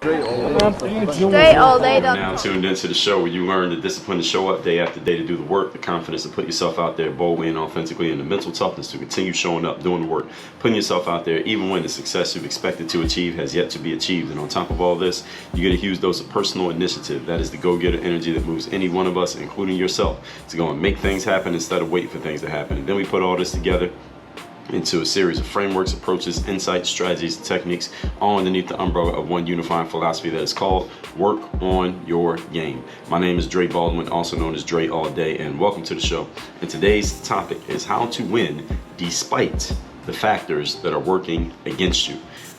Straight all day. Now tuned into the show where you learn the discipline to show up day after day to do the work, the confidence to put yourself out there boldly and authentically, and the mental toughness to continue showing up, doing the work, putting yourself out there even when the success you've expected to achieve has yet to be achieved. And on top of all this, you get a huge dose of personal initiative. That is the go-getter energy that moves any one of us, including yourself, to go and make things happen instead of waiting for things to happen. And then we put all this together into a series of frameworks, approaches, insights, strategies, and techniques, all underneath the umbrella of one unifying philosophy that is called Work on Your Game. My name is Dre Baldwin, also known as Dre All Day, and welcome to the show. And today's topic is how to win despite the factors that are working against you.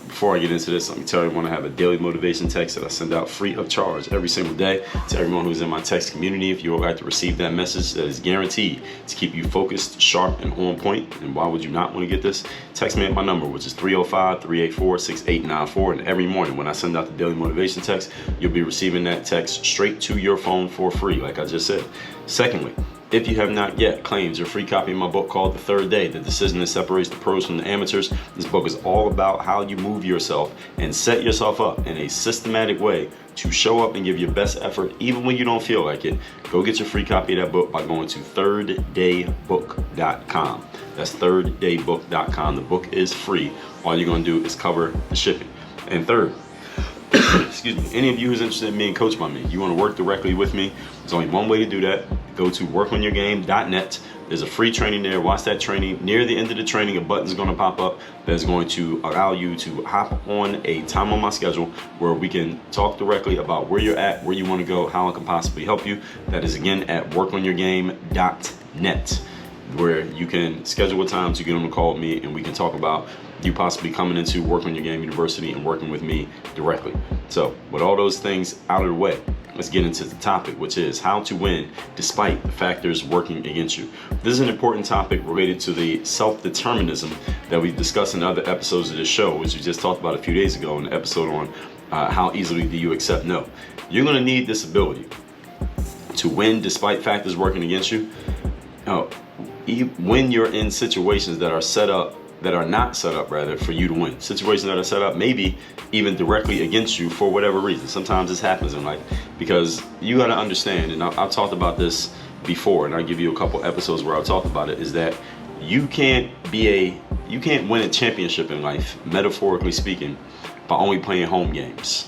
Before I get into this, let me tell you, I want to have a daily motivation text that I send out free of charge every single day to everyone who's in my text community. If you would like to receive that message, that is guaranteed to keep you focused, sharp, and on point. And why would you not want to get this? Text me at my number, which is 305-384-6894. And every morning when I send out the daily motivation text, you'll be receiving that text straight to your phone for free, like I just said. Secondly, if you have not yet claimed your free copy of my book called The Third Day, The Decision That Separates the Pros from the Amateurs, this book is all about how you move yourself and set yourself up in a systematic way to show up and give your best effort even when you don't feel like it. Go get your free copy of that book by going to thirddaybook.com. That's thirddaybook.com. The book is free. All you're going to do is cover the shipping. And third, excuse me, any of you who's interested in being coached by me, you want to work directly with me, there's only one way to do that. Go to workonyourgame.net. There's a free training there. Watch that training. Near the end of the training, a button's going to pop up that's going to allow you to hop on a time on my schedule where we can talk directly about where you're at, where you want to go, how I can possibly help you. That is, again, at workonyourgame.net, where you can schedule a time to get on the call with me and we can talk about you possibly coming into Work on Your Game University and working with me directly. So with all those things out of the way, let's get into the topic, which is how to win despite the factors working against you. This is an important topic related to the self-determinism that we discussed in other episodes of this show, which we just talked about a few days ago in the episode on how easily do you accept no. You're going to need this ability to win despite factors working against you. When you're in situations that are not set up for you to win. Situations that are set up maybe even directly against you for whatever reason. Sometimes this happens in life because you got to understand, and I've talked about this before, and I'll give you a couple episodes where I'll talk about it, is that you can't win a championship in life, metaphorically speaking, by only playing home games.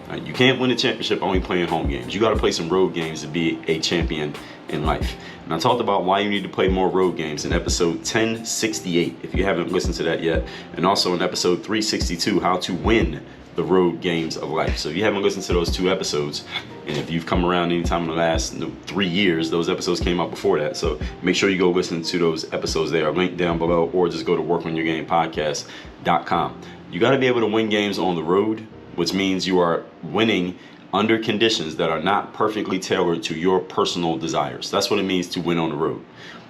Right? You can't win a championship only playing home games. You got to play some road games to be a champion in life. And I talked about why you need to play more road games in episode 1068, if you haven't listened to that yet, and also in episode 362, how to win the road games of life. So if you haven't listened to those two episodes, and if you've come around anytime in the last 3 years, those episodes came out before that. So make sure you go listen to those episodes. They are linked down below, or just go to workonyourgamepodcast.com. You got to be able to win games on the road, which means you are winning under conditions that are not perfectly tailored to your personal desires. That's what it means to win on the road.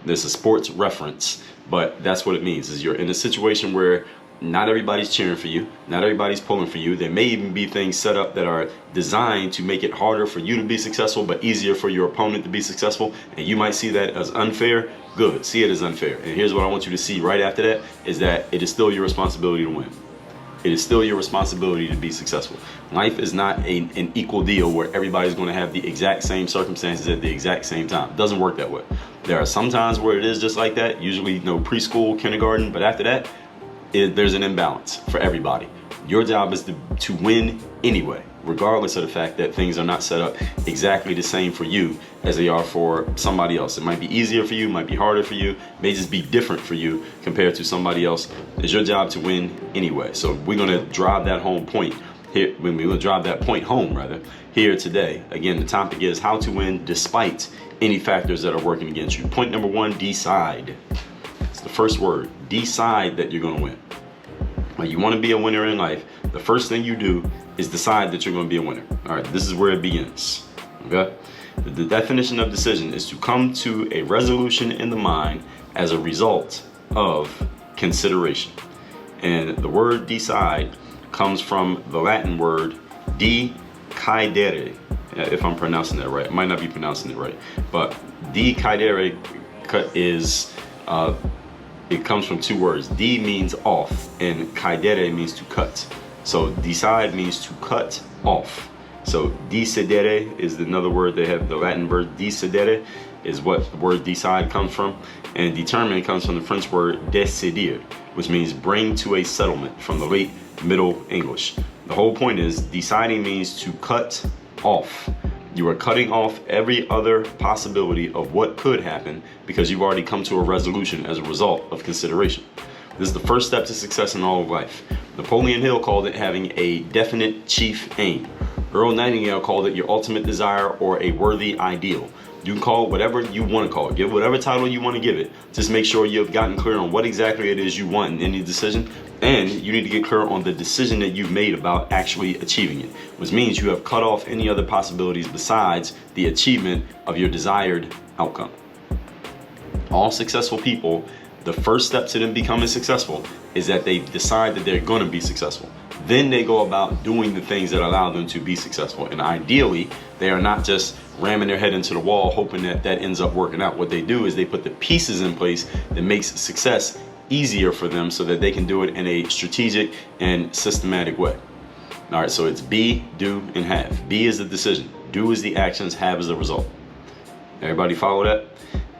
There's a sports reference, but that's what it means, is you're in a situation where not everybody's cheering for you, not everybody's pulling for you. There may even be things set up that are designed to make it harder for you to be successful, but easier for your opponent to be successful, and you might see that as unfair. Good, see it as unfair. And here's what I want you to see right after that, is that it is still your responsibility to win. It is still your responsibility to be successful. Life is not an equal deal where everybody's going to have the exact same circumstances at the exact same time. It doesn't work that way. There are some times where it is just like that, usually preschool, kindergarten, but after that, there's an imbalance for everybody. Your job is to win anyway, regardless of the fact that things are not set up exactly the same for you as they are for somebody else. It might be easier for you, might be harder for you, it may just be different for you compared to somebody else. It's your job to win anyway. So we're going to drive that home point here. We're going to drive that point home here today. Again, the topic is how to win despite any factors that are working against you. Point number one, decide. It's the first word. Decide that you're going to win. Now, you want to be a winner in life. The first thing you do is decide that you're going to be a winner. All right, this is where it begins. Okay? The definition of decision is to come to a resolution in the mind as a result of consideration. And the word decide comes from the Latin word decidere, if I'm pronouncing that right. I might not be pronouncing it right, but decidere is it comes from two words. D means off, and caedere means to cut. So decide means to cut off. So decidere is another word. They have the Latin word decidere is what the word decide comes from. And determine comes from the French word décider, which means bring to a settlement, from the late Middle English. The whole point is deciding means to cut off. You are cutting off every other possibility of what could happen because you've already come to a resolution as a result of consideration. This is the first step to success in all of life. Napoleon Hill called it having a definite chief aim. Earl Nightingale called it your ultimate desire or a worthy ideal. You can call it whatever you want to call it. Give whatever title you want to give it. Just make sure you've gotten clear on what exactly it is you want in any decision. And you need to get clear on the decision that you've made about actually achieving it, which means you have cut off any other possibilities besides the achievement of your desired outcome. All successful people, the first step to them becoming successful is that they decide that they're going to be successful. Then they go about doing the things that allow them to be successful. And ideally, they are not just ramming their head into the wall hoping that that ends up working out. What they do is they put the pieces in place that makes success easier for them so that they can do it in a strategic and systematic way. All right, so it's be, do, and have. Be is the decision. Do is the actions. Have is the result. Everybody follow that?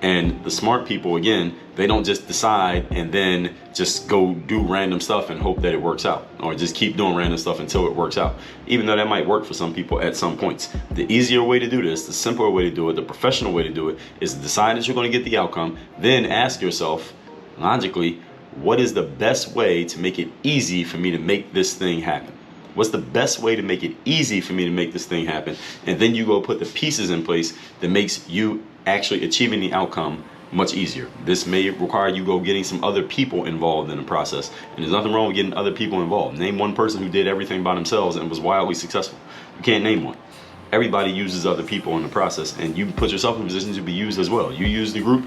And the smart people, again, they don't just decide and then just go do random stuff and hope that it works out, or just keep doing random stuff until it works out, even though that might work for some people at some points. The easier way to do this, the simpler way to do it, the professional way to do it is to decide that you're going to get the outcome, then ask yourself, logically, what is the best way to make it easy for me to make this thing happen? What's the best way to make it easy for me to make this thing happen? And then you go put the pieces in place that makes you actually achieving the outcome much easier. This may require you go getting some other people involved in the process. And there's nothing wrong with getting other people involved. Name one person who did everything by themselves and was wildly successful. You can't name one. Everybody uses other people in the process, and you put yourself in a position to be used as well. You use the group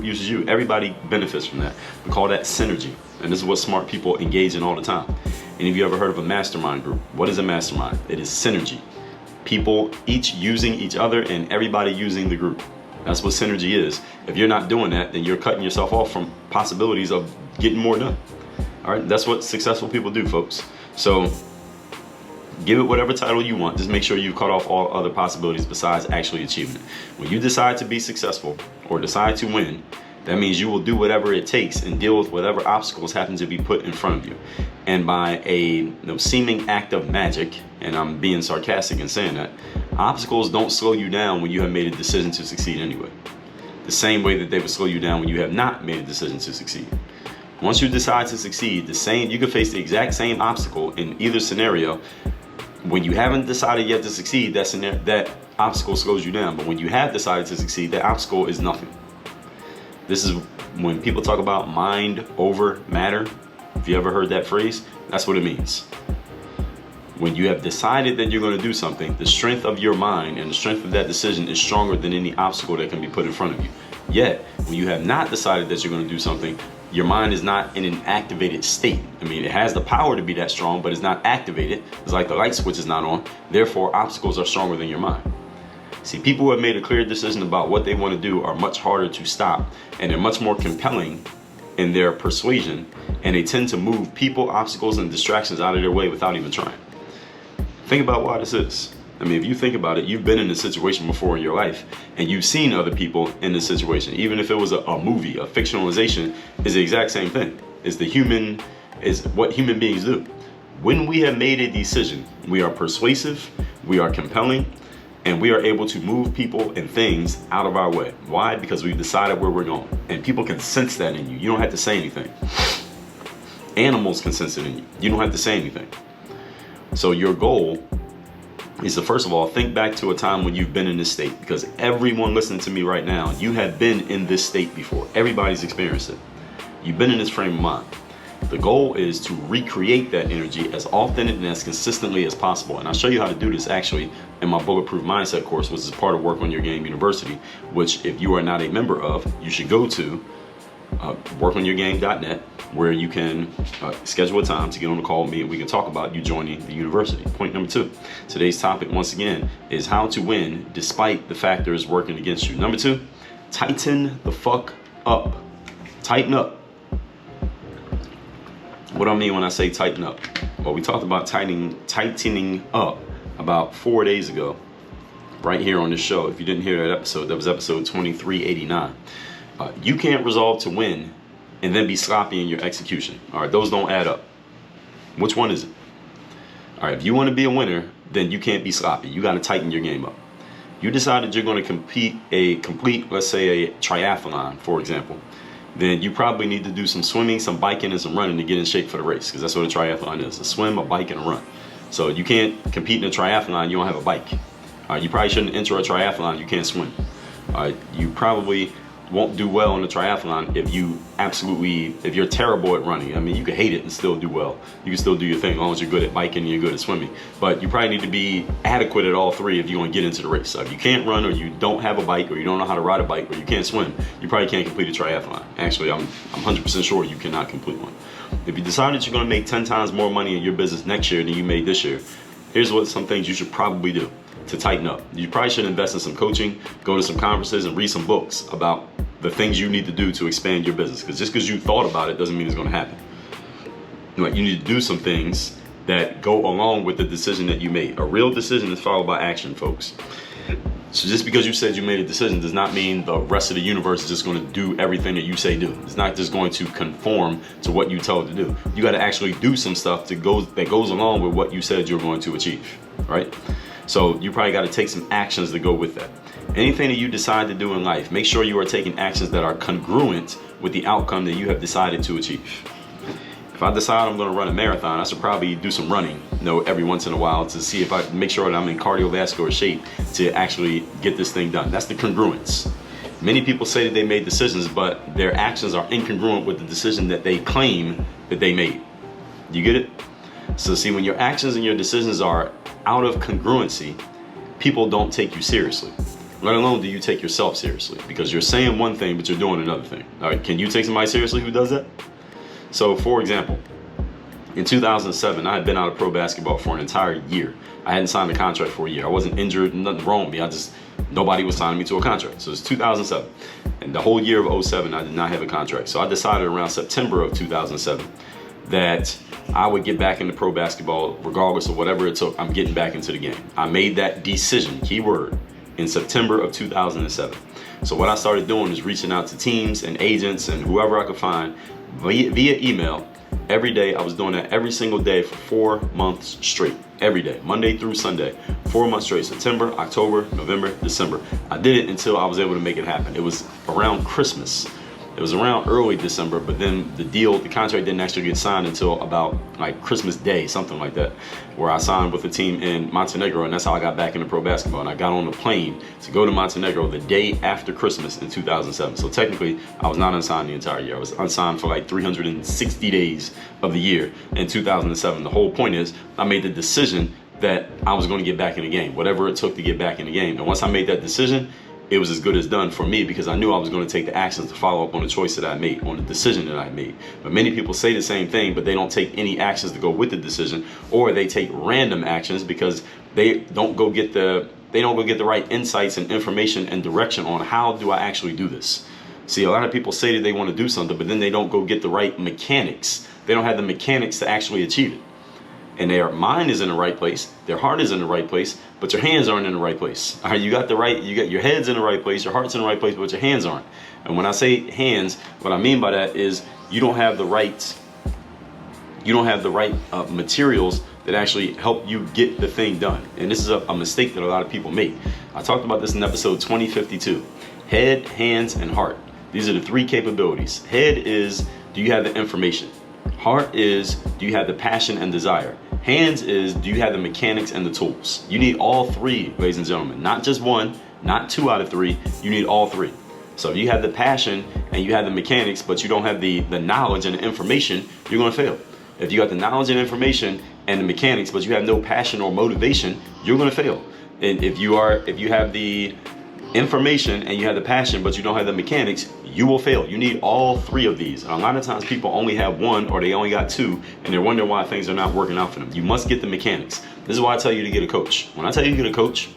uses you. Everybody benefits from that. We call that synergy. And this is what smart people engage in all the time. Any of you ever heard of a mastermind group? What is a mastermind? It is synergy. People each using each other and everybody using the group. That's what synergy is. If you're not doing that, then you're cutting yourself off from possibilities of getting more done. All right, that's what successful people do, folks. So give it whatever title you want. Just make sure you cut off all other possibilities besides actually achieving it. When you decide to be successful or decide to win, that means you will do whatever it takes and deal with whatever obstacles happen to be put in front of you. And by a seeming act of magic, and I'm being sarcastic in saying that, obstacles don't slow you down when you have made a decision to succeed anyway. The same way that they would slow you down when you have not made a decision to succeed. Once you decide to succeed, you can face the exact same obstacle in either scenario. When you haven't decided yet to succeed, that obstacle slows you down. But when you have decided to succeed, that obstacle is nothing. This is when people talk about mind over matter. If you ever heard that phrase, that's what it means. When you have decided that you're going to do something, the strength of your mind and the strength of that decision is stronger than any obstacle that can be put in front of you. Yet, when you have not decided that you're going to do something, your mind is not in an activated state. I mean, it has the power to be that strong, but it's not activated. It's like the light switch is not on. Therefore, obstacles are stronger than your mind. See, people who have made a clear decision about what they want to do are much harder to stop, and they're much more compelling in their persuasion, and they tend to move people, obstacles, and distractions out of their way without even trying. Think about why this is. I mean, if you think about it, you've been in this situation before in your life, and you've seen other people in this situation. Even if it was a movie, a fictionalization is the exact same thing. Is what human beings do. When we have made a decision, we are persuasive, we are compelling, and we are able to move people and things out of our way. Why? Because we've decided where we're going. And people can sense that in you. You don't have to say anything. Animals can sense it in you. You don't have to say anything. So your goal is to, first of all, think back to a time when you've been in this state. Because everyone listening to me right now, you have been in this state before. Everybody's experienced it. You've been in this frame of mind. The goal is to recreate that energy as often and as consistently as possible. And I'll show you how to do this actually in my Bulletproof Mindset course, which is part of Work on Your Game University, which if you are not a member of, you should go to workonyourgame.net, where you can schedule a time to get on the call with me and we can talk about you joining the university. Point number 2, today's topic once again is how to win despite the factors working against you. Number 2, tighten the fuck up. Tighten up. What do I mean when I say tighten up? Well, we talked about tightening up about 4 days ago, right here on this show. If you didn't hear that episode, that was episode 2389. You can't resolve to win and then be sloppy in your execution. All right, those don't add up. Which one is it? All right, if you want to be a winner, then you can't be sloppy. You got to tighten your game up. You decided you're going to complete, let's say, a triathlon, for example. Then you probably need to do some swimming, some biking, and some running to get in shape for the race, because that's what a triathlon is: a swim, a bike, and a run. So you can't compete in a triathlon, you don't have a bike. You probably shouldn't enter a triathlon, you can't swim. You probably won't do well in a triathlon if you're terrible at running. I mean, you can hate it and still do well. You can still do your thing as long as you're good at biking and you're good at swimming. But you probably need to be adequate at all three if you want to get into the race. So if you can't run, or you don't have a bike, or you don't know how to ride a bike, or you can't swim, you probably can't complete a triathlon. Actually, I'm 100% sure you cannot complete one. If you decided you're going to make 10 times more money in your business next year than you made this year, here's what some things you should probably do to tighten up. You probably should invest in some coaching, go to some conferences, and read some books about the things you need to do to expand your business. Because just because you thought about it doesn't mean it's going to happen. You need to do some things that go along with the decision that you made. A real decision is followed by action, folks. So just because you said you made a decision does not mean the rest of the universe is just going to do everything that you say do. It's not just going to conform to what you tell it to do. You got to actually do some stuff that goes along with what you said you're going to achieve, right? So you probably got to take some actions to go with that. Anything that you decide to do in life, make sure you are taking actions that are congruent with the outcome that you have decided to achieve. If I decide I'm going to run a marathon, I should probably do some running, every once in a while, to see if I make sure that I'm in cardiovascular shape to actually get this thing done. That's the congruence. Many people say that they made decisions, but their actions are incongruent with the decision that they claim that they made. You get it? So see, when your actions and your decisions are out of congruency, people don't take you seriously. Let alone do you take yourself seriously, because you're saying one thing, but you're doing another thing. All right, can you take somebody seriously who does that? So, for example, in 2007, I had been out of pro basketball for an entire year. I hadn't signed a contract for a year. I wasn't injured, nothing wrong with me. Nobody was signing me to a contract. So it's 2007. And the whole year of 2007, I did not have a contract. So I decided around September of 2007 that I would get back into pro basketball regardless of whatever it took. I'm getting back into the game. I made that decision, keyword, in September of 2007. So what I started doing is reaching out to teams and agents and whoever I could find via email every day. I was doing that every single day for 4 months straight, every day, Monday through Sunday, 4 months straight, September, October, November, December. I did it until I was able to make it happen. It was around Christmas. It was around early December, but then the contract didn't actually get signed until about like Christmas Day, something like that, where I signed with a team in Montenegro, and that's how I got back into pro basketball. And I got on the plane to go to Montenegro the day after Christmas in 2007. So technically, I was not unsigned the entire year. I was unsigned for like 360 days of the year in 2007. The whole point is I made the decision that I was going to get back in the game, whatever it took to get back in the game. And once I made that decision, it was as good as done for me, because I knew I was going to take the actions to follow up on the choice that I made, on the decision that I made. But many people say the same thing, but they don't take any actions to go with the decision, or they take random actions because they don't go get the right insights and information and direction on how do I actually do this. See, a lot of people say that they want to do something, but then they don't go get the right mechanics. They don't have the mechanics to actually achieve it. And their mind is in the right place, their heart is in the right place, but your hands aren't in the right place. All right, you got your head's in the right place, your heart's in the right place, but your hands aren't. And when I say hands, what I mean by that is you don't have the right materials that actually help you get the thing done. And this is a mistake that a lot of people make. I talked about this in episode 2052. Head, hands, and heart. These are the three capabilities. Head is, do you have the information? Heart is, do you have the passion and desire? Hands is, do you have the mechanics and the tools? You need all three, ladies and gentlemen. Not just one, not 2 out of 3. You need all three. So if you have the passion and you have the mechanics, but you don't have the knowledge and the information, you're going to fail. If you got the knowledge and information and the mechanics, but you have no passion or motivation, you're going to fail. And if you have the information and you have the passion, but you don't have the mechanics, you will fail. You need all three of these. And a lot of times people only have one, or they only got 2, and they're wondering why things are not working out for them. You must get the mechanics. This is why I tell you to get a coach. When I tell you to get a coach,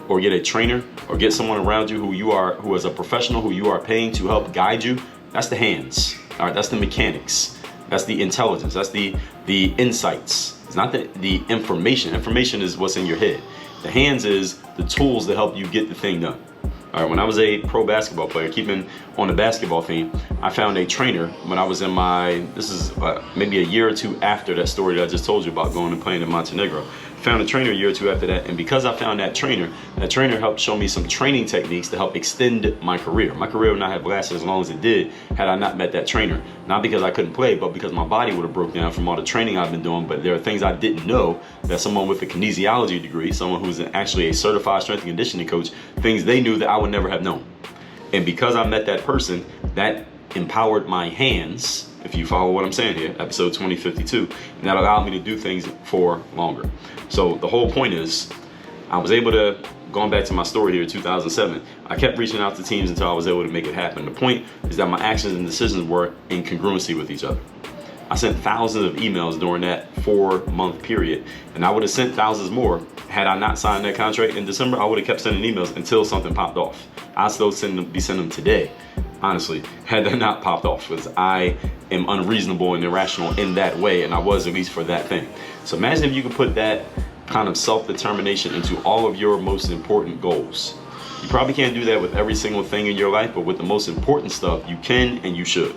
or get a trainer, or get someone around you who is a professional, who you are paying to help guide you, that's the hands. All right, that's the mechanics. That's the intelligence. That's the insights. It's not the information. Information is what's in your head. The hands is the tools that help you get the thing done. All right, when I was a pro basketball player, keeping on the basketball theme, I found a trainer when I was in this is maybe a year or two after that story that I just told you about going and playing in Montenegro. Found a trainer a year or two after that, and because I found that trainer helped show me some training techniques to help extend my career. My career would not have lasted as long as it did had I not met that trainer. Not because I couldn't play, but because my body would have broke down from all the training I've been doing. But there are things I didn't know that someone with a kinesiology degree, someone who's actually a certified strength and conditioning coach, things they knew that I would never have known. And because I met that person, that empowered my hands, if you follow what I'm saying here, episode 2052, and that allowed me to do things for longer. So the whole point is, I was able to, going back to my story here, 2007, I kept reaching out to teams until I was able to make it happen. The point is that my actions and decisions were in congruency with each other. I sent thousands of emails during that 4-month period, and I would have sent thousands more had I not signed that contract in December. I would have kept sending emails until something popped off. I'd still be sending them today, honestly, had that not popped off, because I am unreasonable and irrational in that way, and I was, at least for that thing. So imagine if you could put that kind of self-determination into all of your most important goals. You probably can't do that with every single thing in your life, but with the most important stuff, you can and you should.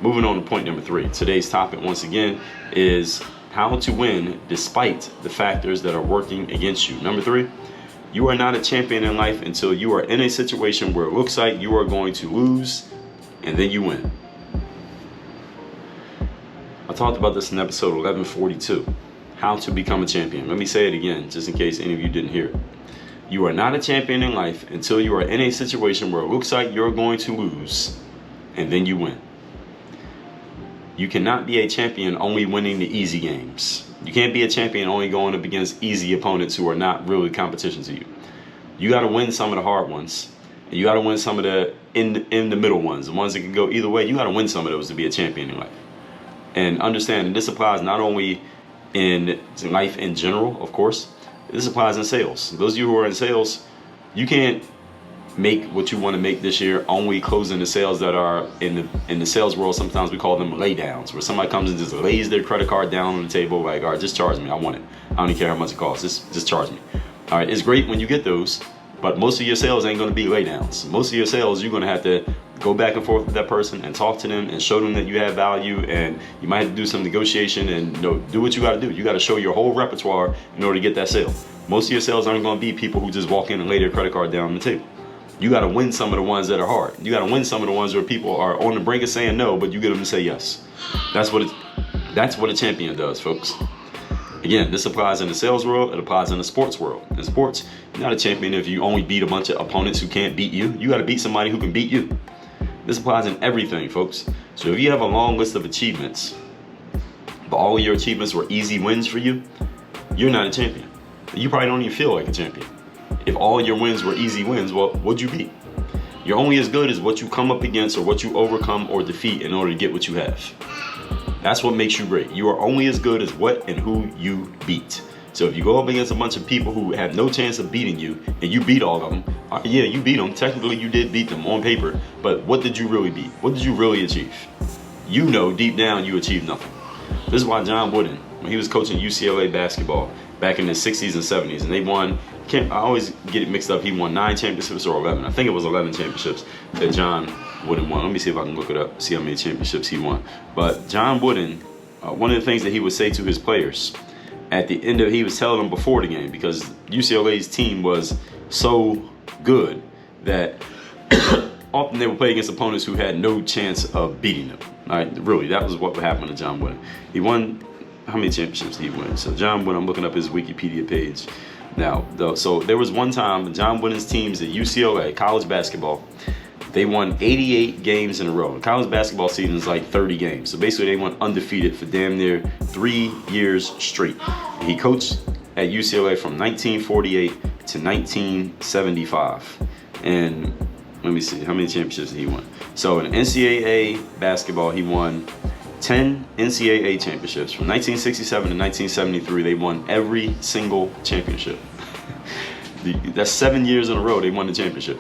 Moving on to point number 3. Today's topic, once again, is how to win despite the factors that are working against you. Number 3, you are not a champion in life until you are in a situation where it looks like you are going to lose, and then you win. I talked about this in episode 1142, how to become a champion. Let me say it again, just in case any of you didn't hear it. You are not a champion in life until you are in a situation where it looks like you're going to lose, and then you win. You cannot be a champion only winning the easy games. You can't be a champion only going up against easy opponents who are not really competition to you. You got to win some of the hard ones, and you got to win some of the in the middle ones, the ones that can go either way. You got to win some of those to be a champion in life. And understand, and this applies not only in life in general, of course, this applies in sales. Those of you who are in sales, you can't make what you want to make this year only closing the sales that are in the sales world. Sometimes we call them lay downs, where somebody comes and just lays their credit card down on the table, like, all right, just charge me, I want it. I don't even care how much it costs, just charge me. All right, it's great when you get those, but most of your sales ain't going to be lay downs. Most of your sales, you're going to have to go back and forth with that person and talk to them and show them that you have value, and you might have to do some negotiation and do what you got to do. You got to show your whole repertoire in order to get that sale. Most of your sales aren't going to be people who just walk in and lay their credit card down on the table. You got to win some of the ones that are hard. You got to win some of the ones where people are on the brink of saying no, but you get them to say yes. That's what a champion does, folks. Again, this applies in the sales world. It applies in the sports world. In sports, you're not a champion if you only beat a bunch of opponents who can't beat you. You got to beat somebody who can beat you. This applies in everything, folks. So if you have a long list of achievements, but all of your achievements were easy wins for you, you're not a champion. You probably don't even feel like a champion. If all your wins were easy wins, well, what'd you beat? You're only as good as what you come up against or what you overcome or defeat in order to get what you have. That's what makes you great. You are only as good as what and who you beat. So if you go up against a bunch of people who have no chance of beating you, and you beat all of them, yeah, you beat them. Technically, you did beat them on paper, but what did you really beat? What did you really achieve? You know deep down you achieved nothing. This is why John Wooden, when he was coaching UCLA basketball back in the 60s and 70s, and they won, I always get it mixed up, he won 9 championships or 11. I think it was 11 championships that John Wooden won. Let me see if I can look it up, see how many championships he won. But John Wooden, one of the things that he would say to his players at the end of, he was telling them before the game, because UCLA's team was so good that often they would play against opponents who had no chance of beating them. All right, really, that was what happened to John Wooden. He won, how many championships did he win? So John Wooden, I'm looking up his Wikipedia page now. So there was one time John Wooden's teams at UCLA, college basketball, they won 88 games in a row. College basketball season is like 30 games. So basically they went undefeated for damn near 3 years straight. And he coached at UCLA from 1948 to 1975. And let me see, how many championships did he win? So in NCAA basketball, he won 10 NCAA championships. From 1967 to 1973, they won every single championship. That's 7 years in a row they won the championship.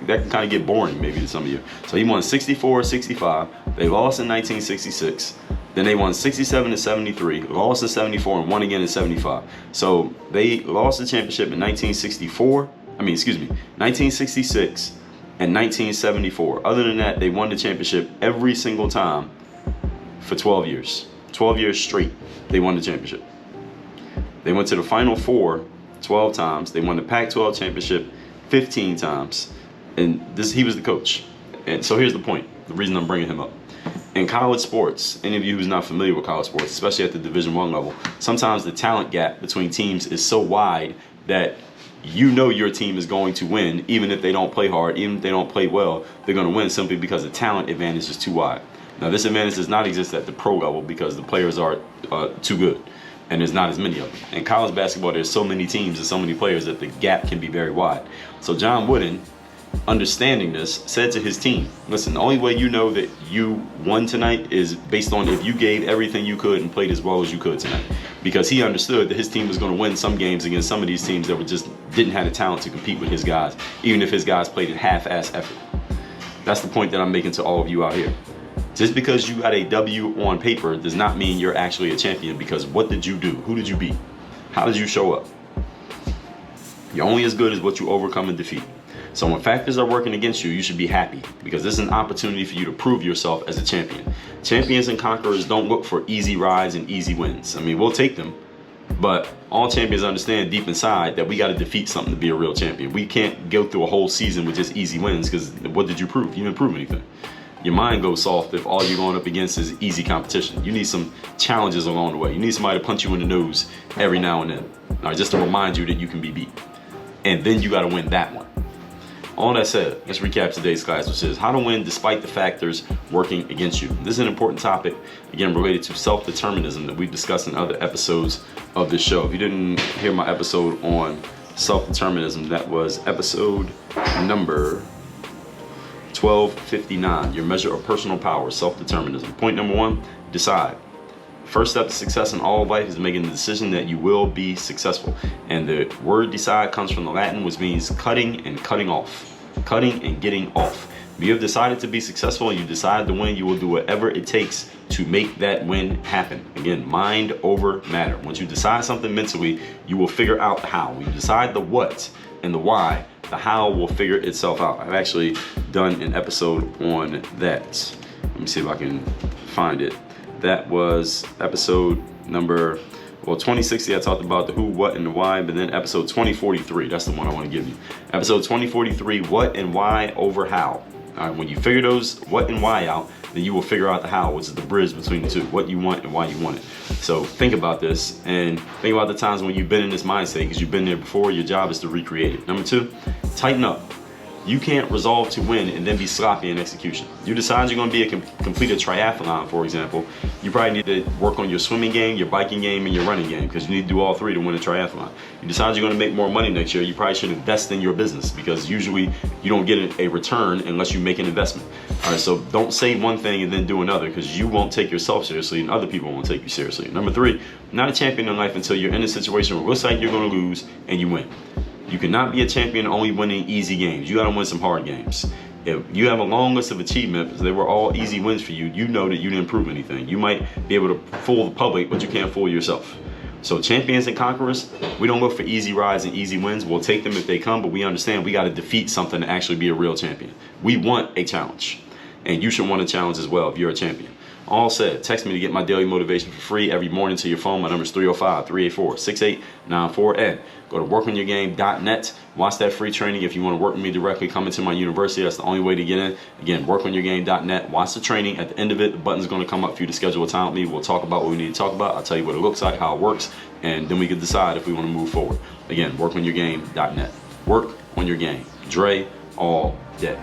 That can kind of get boring maybe to some of you. So he won 64, 65. They lost in 1966. Then they won 67 and 73, lost in 74, and won again in 75. So they lost the championship in 1966 and 1974. Other than that, they won the championship every single time for 12 years. 12 years straight, they won the championship. They went to the Final Four 12 times. They won the Pac-12 championship 15 times. And he was the coach. And so here's the point, the reason I'm bringing him up. In college sports, any of you who's not familiar with college sports, especially at the Division I level, sometimes the talent gap between teams is so wide that you know your team is going to win, even if they don't play hard, even if they don't play well, they're going to win simply because the talent advantage is too wide. Now, this advantage does not exist at the pro level because the players are too good, and there's not as many of them. In college basketball, there's so many teams and so many players that the gap can be very wide. So John Wooden, understanding this, said to his team, listen, the only way you know that you won tonight is based on if you gave everything you could and played as well as you could tonight. Because he understood that his team was going to win some games against some of these teams that didn't have the talent to compete with his guys, even if his guys played at half-ass effort. That's the point that I'm making to all of you out here. Just because you got a W on paper does not mean you're actually a champion, because what did you do? Who did you beat? How did you show up? You're only as good as what you overcome and defeat. So when factors are working against you, you should be happy, because this is an opportunity for you to prove yourself as a champion. Champions and conquerors don't look for easy rides and easy wins. I mean, we'll take them, but all champions understand deep inside that we got to defeat something to be a real champion. We can't go through a whole season with just easy wins, because what did you prove? You didn't prove anything. Your mind goes soft if all you're going up against is easy competition. You need some challenges along the way. You need somebody to punch you in the nose every now and then, all right, just to remind you that you can be beat. And then you got to win that one. All that said, let's recap today's class, which is how to win despite the factors working against you. This is an important topic, again, related to self-determinism that we've discussed in other episodes of this show. If you didn't hear my episode on self-determinism, that was episode number 1259, your measure of personal power, self-determinism. Point number 1, decide. First step to success in all of life is making the decision that you will be successful. And the word decide comes from the Latin, which means cutting and cutting off. Cutting and getting off. If you have decided to be successful and you decide to win, you will do whatever it takes to make that win happen. Again, mind over matter. Once you decide something mentally, you will figure out how. When you decide the what and the why, the how will figure itself out. I've actually done an episode on that. Let me see if I can find it. That was episode number 2060. I talked about the who, what, and the why, but then episode 2043, that's the one I want to give you. Episode 2043, what and why over how. All right, when you figure those what and why out, then you will figure out the how, which is the bridge between the two, what you want and why you want it. So think about this, and think about the times when you've been in this mindset, because you've been there before. Your job is to recreate it. Number 2, tighten up. You can't resolve to win and then be sloppy in execution. You decide you're going to be complete a triathlon, for example. You probably need to work on your swimming game, your biking game, and your running game, because you need to do all 3 to win a triathlon. You decide you're going to make more money next year. You probably should invest in your business, because usually you don't get a return unless you make an investment. All right, so don't say one thing and then do another, because you won't take yourself seriously and other people won't take you seriously. Number 3, not a champion in life until you're in a situation where it looks like you're going to lose and you win. You cannot be a champion only winning easy games. You got to win some hard games. If you have a long list of achievements, they were all easy wins for you, you know that you didn't prove anything. You might be able to fool the public, but you can't fool yourself. So champions and conquerors, we don't look for easy rides and easy wins. We'll take them if they come, but we understand we got to defeat something to actually be a real champion. We want a challenge, and you should want a challenge as well if you're a champion. All said, text me to get my daily motivation for free every morning to your phone. My number is 305-384-6894. And go to workonyourgame.net. Watch that free training. If you want to work with me directly, come into my university. That's the only way to get in. Again, workonyourgame.net. Watch the training. At the end of it, the button's going to come up for you to schedule a time with me. We'll talk about what we need to talk about. I'll tell you what it looks like, how it works, and then we can decide if we want to move forward. Again, workonyourgame.net. Work on your game. Dre all day.